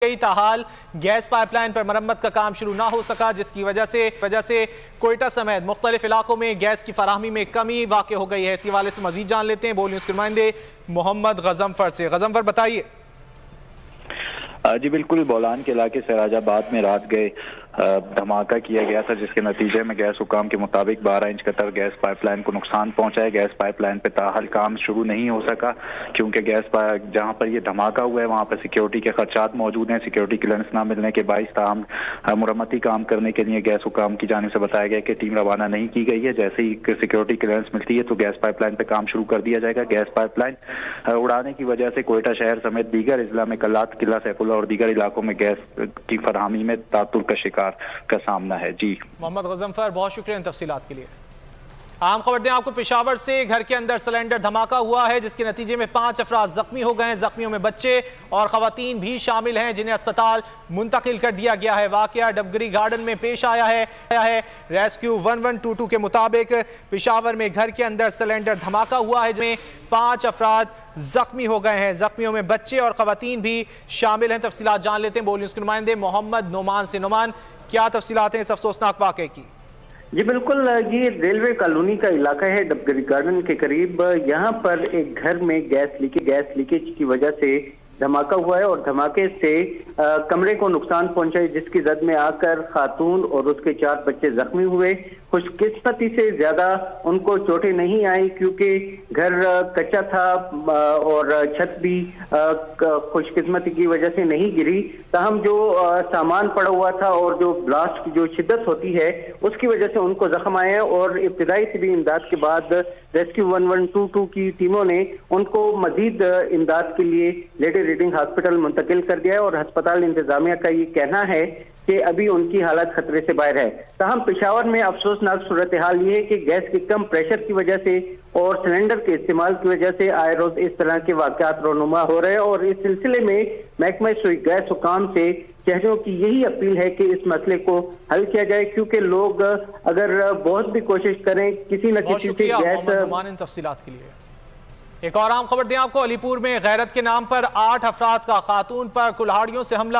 कई ताहाल gas pipeline पर मरम्मत का काम शुरू ना हो सका, जिसकी वजह से कोयटा समेत मुख्तलिफ इलाकों में गैस की फराहमी में कमी वाक़ हो गई है। इसी हवाले से मजीद जान लेते हैं बोल न्यूज़ के नुमाइंदे मोहम्मद गजमफर से। गजमफर बताइए। जी बिल्कुल, बोलान के इलाके सराजाबाद में रात गए धमाका किया गया था, जिसके नतीजे में गैस हुकाम के मुताबिक 12 इंच कतर गैस पाइपलाइन को नुकसान पहुंचा है। गैस पाइपलाइन पे ताहाल काम शुरू नहीं हो सका क्योंकि जहां पर ये धमाका हुआ है वहां पर सिक्योरिटी के खर्चात मौजूद हैं। सिक्योरिटी क्लियरेंस ना मिलने के बाइस ताहम मुरम्मती काम करने के लिए गैस हुकाम की जानिब से बताया गया कि टीम रवाना नहीं की गई है। जैसे ही सिक्योरिटी क्लियरेंस मिलती है तो गैस पाइपलाइन पे काम शुरू कर दिया जाएगा। गैस पाइपलाइन उड़ाने की वजह से कोयटा शहर समेत दीगर इजला में कल्लात, किला सैफुल्लाह और दीगर इलाकों में गैस की फरहमी में तातुल का शिकार का सामना है। जी मोहम्मद गजमफर, बहुत शुक्रिया इन तफसीलात के लिए। आम खबर दें आपको पेशावर से। घर के अंदर सिलेंडर धमाका हुआ है, जिसके नतीजे में 5 अफराद जख्मी हो गए हैं। जख्मियों में बच्चे और खवातीन भी शामिल हैं, जिन्हें अस्पताल मुंतकिल कर दिया गया है। वाकया डबगरी गार्डन में पेश आया है। रेस्क्यू 1122 के मुताबिक पेशावर में घर के अंदर सिलेंडर धमाका हुआ है, जिसमें 5 अफराद जख्मी हो गए हैं। जख्मियों में बच्चे और खवातीन भी शामिल हैं। तफसीलात जान लेते हैं बोल न्यूज़ के नुमाइंदे मोहम्मद नोमान से। नोमान, क्या तफसीलात हैं इस अफसोसनाक वाक़े की? जी बिल्कुल, ये रेलवे कॉलोनी का इलाका है डबगरी गार्डन के करीब। यहाँ पर एक घर में गैस लीकेज की वजह से धमाका हुआ है और धमाके से कमरे को नुकसान पहुंचा है, जिसकी जद में आकर खातून और उसके 4 बच्चे जख्मी हुए। खुशकिस्मती से ज्यादा उनको चोटें नहीं आई क्योंकि घर कच्चा था और छत भी खुशकिस्मती की वजह से नहीं गिरी। ताहम जो सामान पड़ा हुआ था और जो ब्लास्ट की जो शिद्दत होती है उसकी वजह से उनको जख्म आए और इब्तिदाई तबी इमदाद के बाद रेस्क्यू 1122 की टीमों ने उनको मजीद इमदाद के लिए लेडी रीडिंग हॉस्पिटल मुंतकिल कर दिया है और अस्पताल इंतजामिया का ये कहना है कि अभी उनकी हालत खतरे से बाहर है। ताहम पेशावर में अफसोसनाक सूरत हाल ये है कि गैस के कम प्रेशर की वजह से और सिलेंडर के इस्तेमाल की वजह से आए रोज इस तरह के वाकयात रोनुमा हो रहे हैं और इस सिलसिले में महकमा गैस हुकाम से शहरियों की यही अपील है कि इस मसले को हल किया जाए, क्योंकि लोग अगर बहुत भी कोशिश करें किसी न किसी से गैस। तफसीलात के लिए एक और आम खबर दें आपको। अलीपुर में गैरत के नाम पर 8 अफराद का खातून पर कुल्हाड़ियों से हमला।